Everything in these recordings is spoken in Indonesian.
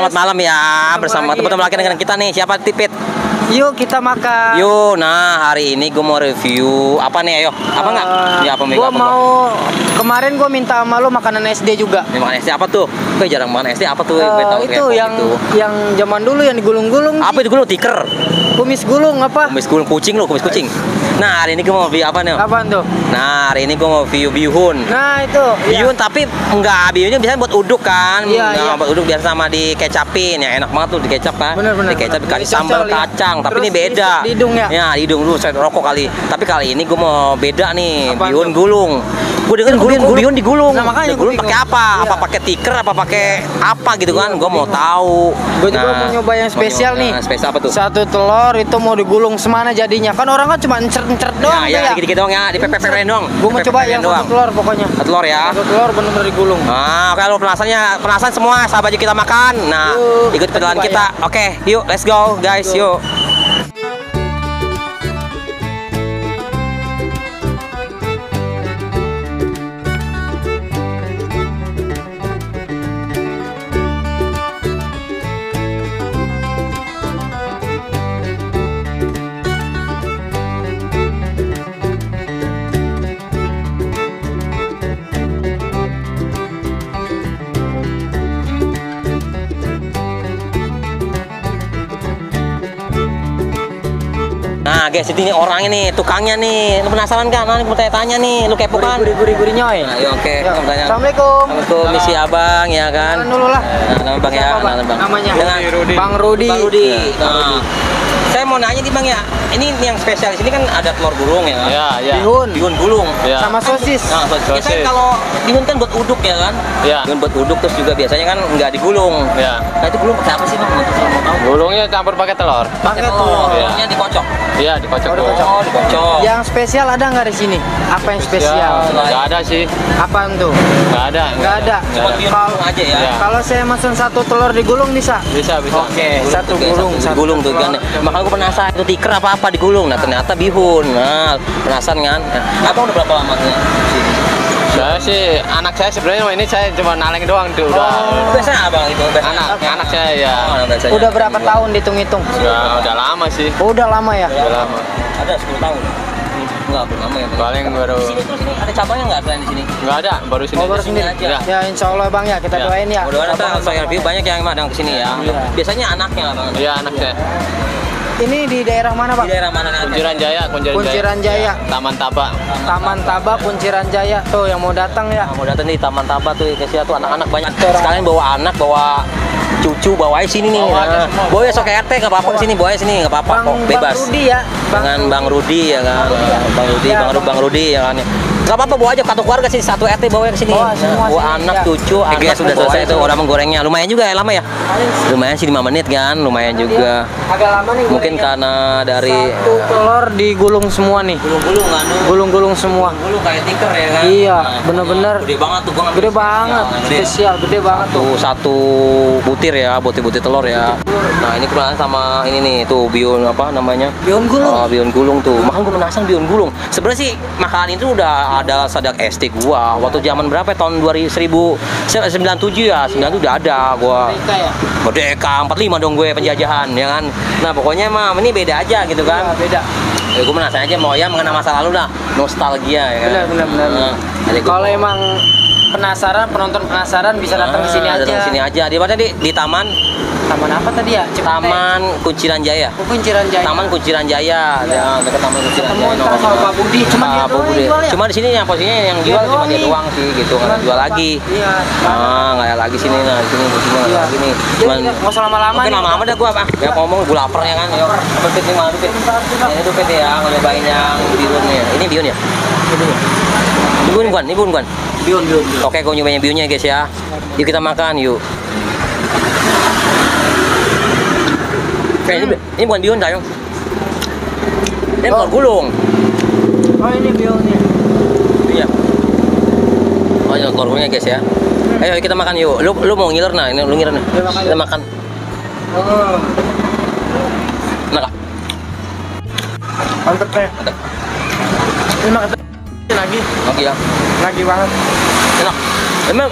selamat malam ya bersama teman-teman laki dengan kita nih. Siapa Tipit? Yuk kita makan. Yuk, nah hari ini gue mau review apa nih? Ayo, apa nggak? Ya apa? Gue mau kemarin gue minta sama lo makanan SD juga. Ini makan SD apa tuh? Gue jarang makan SD apa tuh? Itu yang zaman dulu yang digulung-gulung. Apa itu gulung? Tiker? Kumis gulung apa? Kumis gulung kucing lo, kumis kucing. Nah hari ini gue mau review apa nih? Apaan tuh? Nah hari ini gue mau review bihun. Nah itu. Bihun ya. Tapi enggak, bihunnya biasanya buat uduk kan? Iya, nah, buat uduk biasa sama dikecapin ya, enak banget tuh dikecap kan? Bener. Dikecap dikasih sambal kacang, tapi ini beda. Di hidung ya? Ya di hidung dulu saya rokok kali. Tapi kali ini gue mau beda nih. Apaan bihun tuh? gulung. Gue dengar bihun digulung. Nah, makanya digulung pakai apa? Iya. Apa pakai tiker? Apa pakai apa gitu kan? Gue mau tahu. Gue juga mau nyoba yang spesial nih. Spesial apa tuh? Satu telur itu mau digulung semana jadinya. Kan orang kan cuma encert-encert doang. Ya, dikit-dikit doang ya, dipepek-pepekin doang. Gue mau coba yang satu telur pokoknya. Satu telur ya. Satu telur bener-bener digulung. Nah, kalau penasaran semua, sahabat kita makan. Nah, ikut perjalanan kita. Oke, yuk, let's go guys, yuk. Nah guys, ini orangnya nih, tukangnya nih. Lu penasaran kan? Nah, mau tanya-tanya nih, lu kepo kan? Gurih-gurih nyoy. Nah, yuk, oke. Assalamualaikum. Assalamualaikum, misi abang ya kan? Kenalan dulu lah. Nah, nama bang ya, Bang? bang. Namanya? Dengan Bang Rudi. Bang Rudi. Nah, saya mau nanya nih bang ya, ini yang spesial di sini kan ada telur gulung ya kan? Iya. Bihun gulung. Ya. Sama sosis. Nah, biasanya kalau bihun kan buat uduk ya kan? Iya. Bihun buat uduk terus juga biasanya kan nggak digulung. Ya. Nah itu gulung pakai apa sih bang? Untuk saya mau tahu. Gulungnya campur pakai telur. Pakai telur. Gulungnya dikocok. Iya, dikocok. Oh, dikocok. Yang spesial ada nggak di sini? Apa yang spesial? Nggak ada sih. Apaan tuh? Nggak ada. Nggak ada. Cuma bihun gulung aja ya. Iya. Kalau saya pesan satu telur digulung bisa? Bisa. Oke, Satu gulung, satu satu gulung tuh kan. telur. Makanya gue penasaran itu tiker apa digulung. Nah ternyata bihun. Nah penasaran kan? Nah, abang udah berapa lama nih? Saya sih, anak saya sebenarnya ini saya cuma naleng doang tuh udah. Biasanya abang itu? Anak saya ya. Udah berapa tahun dihitung-hitung? Udah lama sih. Oh, udah lama ya? Udah lama. Ada 10 tahun. Enggak, belum lama ya. Paling baru. Di sini terus ini ada cabangnya nggak selain di sini? Nggak ada, baru sini. Oh, baru sendiri aja. Ya. Ya, insya Allah bang ya, kita Ya. doain ya. Mudah-mudahan kalau saya review banyak yang madang ke sini ya. Iya. Biasanya anaknya lah bang. Iya, anak saya. Ini di daerah mana Di bang? daerah mana nih? Kunciran Jaya. Kunciran Jaya. Taman Taba. Taman Taba, Kunciran Jaya. Tuh yang mau datang ya. Nah, mau datang nih Taman Taba tuh guys ya, tuh anak-anak banyak. Sekalian bawa anak, bawa cucu, bawa aja sini nih. Bawa aja Nah, semua. bawa ya sok RT nggak apa-apa ke sini, bawa aja sini nggak apa-apa kok, bebas. Bang Rudi ya. Dengan Bang Rudi ya kan. Bang Rudi, Ya, Bang Rudi ya kan. Gak apa-apa, bawa aja satu keluarga sih, satu RT bawa ke sini. Bawa semua Bawa sini, anak, ya. cucu, anak sudah bawa selesai aja. tuh orang menggorengnya. Lumayan juga ya, lama ya. Lumayan sih 5 menit kan, lumayan juga. Agak lama nih. Mungkin karena dari Satu telur digulung semua nih. gulung-gulung kan. Gulung-gulung semua. Gulung kayak tiker ya kan. Iya, bener-bener. Gede banget tuh, gua ngambil Gede banget, spesial, gede banget tuh. satu butir ya, butir-butir telur ya. Nah ini kebetulan sama ini nih tuh bihun apa namanya? Bihun gulung. Bihun gulung tuh. Makanya gue penasaran bihun gulung. Sebenarnya sih makanan itu udah ada sejak SD gua. Waktu zaman berapa? Tahun 1997 ya. 97 udah ada gua. Merdeka 45 dong gue penjajahan ya kan. Nah pokoknya mah ini beda aja gitu kan. Beda. Ya, gue penasaran aja mau ya mengenang masa lalu lah, nostalgia ya kan. Benar. Nah, jadi gua Kalau emang penasaran, penonton penasaran bisa datang ke sini aja. datang ke sini aja. Di mana di taman? Taman apa tadi ya? Cipete. Taman Kunciran Jaya. Kunciran Jaya. Taman Kunciran Jaya, ya, dekat Taman Kunciran Ketemu Jaya. ntar sama Pak Budi. Cuma dia Pak doang Budi. yang jual ya? Cuma di sini yang posisinya yang jual cuma dia doang sih gitu, nggak ada jual lagi. Iya. Nggak ada lagi sini, nah di sini nggak ada lagi nih. Cuman Nggak usah lama-lama. mungkin lama-lama dah gua ya ngomong gua lapar ya kan. Yuk, Pit nih mana Pit? Ini tuh Pit ya, nyobain yang bihunnya. Ini bihun ya? Bihun bukan? Ini bihun bukan? Bihun. Oke, gua nyobain bihunnya guys ya. Yuk kita makan yuk. Oke, ini bukan bihun dayung. Ini telur gulung. Oh ini bihunnya. Iya. Oh ini telur gulungnya guys ya. Ayo kita makan yuk. Lu mau ngiler nah, ini lu ngiler nih. Kita makan. Enak gak? Mantep deh. Ini makan lagi. Oke ya. Lagi banget. Enak. Emang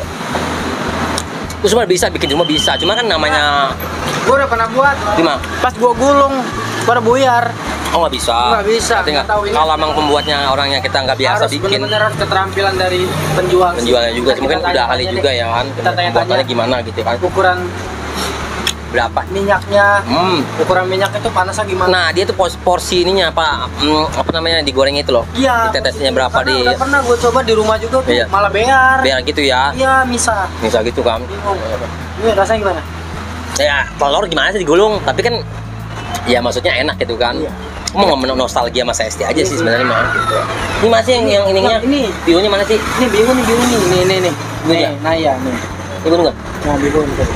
Gue semua bisa bikin di rumah bisa, cuma kan namanya Gue udah pernah buat. gimana? Pas gua gulung, baru buyar. Oh nggak bisa. Nggak bisa, Berarti nggak tahu ini. kalau emang pembuatnya orangnya kita nggak biasa Harus bikin. benar-benar harus keterampilan dari penjual. sih. Penjualnya juga, Kita mungkin udah tanya-tanya ahli deh. juga ya kan. Kita tanya-tanya Pembuatannya gimana gitu kan? ukuran Berapa? minyaknya, ukuran minyak itu panasnya gimana? Nah dia tuh porsi ininya apa namanya digorengnya itu loh. Iya. Ditetesnya berapa Karena di? udah pernah gue coba di rumah juga tuh, Iya. malah bear. Biar gitu ya. Iya, bisa. Misal gitu kan. Bingung. Ini rasanya gimana? Ya telur gimana sih digulung? Tapi kan ya maksudnya enak gitu kan. Iya. Mau ngomong nostalgia sama ST aja sih sebenarnya mah. Gitu. Ini masih yang ininya. Ini. Bionya mana sih? Ini bihun nih. Nih. Bihun Nah ya, nih. Ini bihun nggak? Nah, bihun tuh.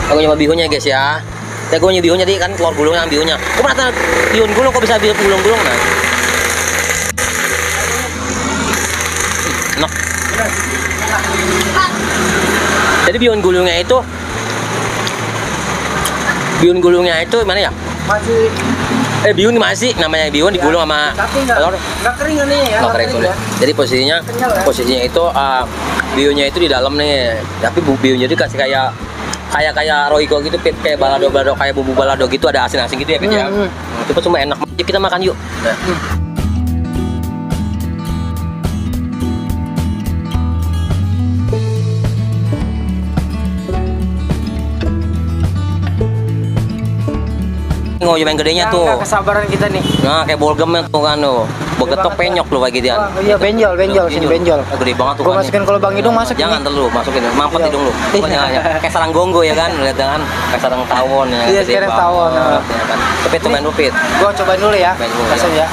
Aku nyoba bihunnya guys ya. Ya gue nyoba bihunnya tadi kan telur gulung sama bihunnya. Gue pernah tahu bihun gulung kok bisa bihun gulung nah. Enak. Jadi bihun gulungnya itu mana ya? Masih Bihun masih namanya bihun digulung sama tapi telur. nggak kering nih ya. Nggak kering ya. Jadi posisinya Kenyal ya? itu bihunnya itu di dalam nih. Tapi bihunnya itu kasih kayak Royco gitu, Pit. Kayak balado kayak bumbu balado gitu, ada asin-asin gitu ya, Pit ya. Itu cuma enak. Yuk kita makan yuk. Oh, yang gedenya tuh. Nggak kesabaran kita nih. Nah, kayak bolgem tuh kan tuh. Begetok penyok lu kayak gitu ya. Iya, benjol, sini benjol. Gede banget tuh Gua kan. masukin ke lubang hidung, masuk Jangan ini. terlalu masukin, mampet Iya. hidung lu. Pokoknya ya. Kayak sarang gonggo ya kan, lihat kan. Kayak sarang tawon ya. Iya, gede sarang banget, tawon, nah. ya kan. Tapi tuh Ini- main Pit. Gua cobain dulu ya. Cobain dulu, Langsung ya. ya.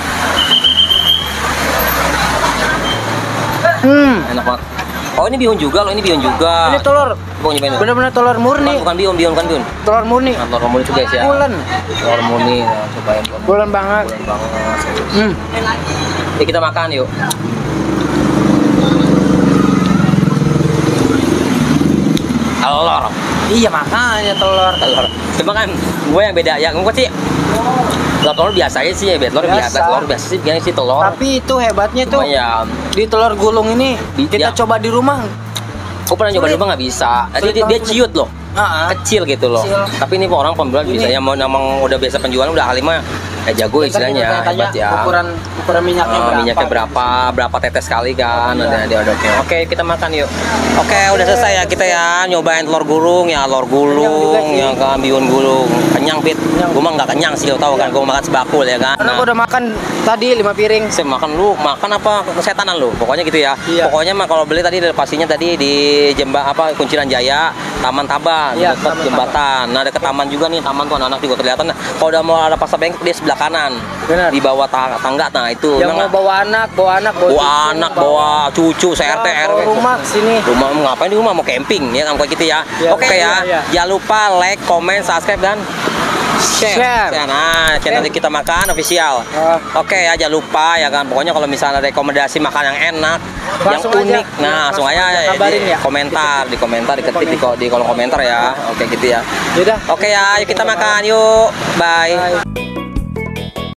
Enak banget. Oh, ini bihun juga loh, ini bihun juga. Ini telur. Mau nyobain. Bener-bener telur murni. Bukan bihun. Telur murni. Nah, telur murni itu guys ya. Bulan. Telur murni, nah, cobain. Bulan banget. Bulan banget. Hmm. Yuk kita makan yuk. Telur. Iya, makanya telur. Cuma kan gue yang beda ya, gue sih telur biasa aja sih ya, telur biasa. Telur biasa sih, biasa sih telur. Tapi itu hebatnya Cuma tuh ya, di telur gulung ini kita ya. coba di rumah. gue pernah nyoba Sulit. dulu nggak bisa. Jadi Sulit dia banget, ciut loh, kecil gitu loh. Kecil. Tapi ini orang pemjual bisa Ini- ya, mau namang udah biasa penjualan udah ahli mah jago istilahnya, Tanya hebat ya. ukuran minyaknya berapa? Minyaknya berapa tetes kali kan, ada odoknya. Oke, kita makan yuk. Oke, udah selesai ya kita ya nyobain telur gulung ya, telur gulung sih. ya kan, bihun gulung. Kenyang, Pit. Gue mah nggak kenyang sih, lo tau kan, gue makan sebakul ya kan. Karena gua udah makan tadi 5 piring. Saya makan apa kesetanan lu, pokoknya gitu ya. Iya. Pokoknya mah kalau beli tadi pastinya tadi di Kunciran Jaya, Taman Taban, Iya, dekat Taman jembatan. Nah, dekat taman juga nih, taman tuh anak-anak juga kelihatan. Nah, kalau udah mau ada pasar bengkok dia sebelah kanan. Benar. Di bawah tangga. Nah, itu Yang mau memang bawa anak, bawa anak, bawa cucu, CRT, RW. bawa rumah sini. Rumah mau ngapain di rumah? Mau camping ya kan kayak gitu ya. Iya, Oke iya, ya. iya. Jangan lupa like, comment, subscribe dan share. Nah, channel kita makan official. Oke ya, jangan lupa ya kan. Pokoknya kalau misalnya ada rekomendasi makan yang enak, Langsung yang aja. unik, nah langsung aja kabarin ya. di komentar, diketik di kolom komentar ya. Oke gitu ya. Yaudah. Oke ya, yuk kita makan yuk. Bye. Bye.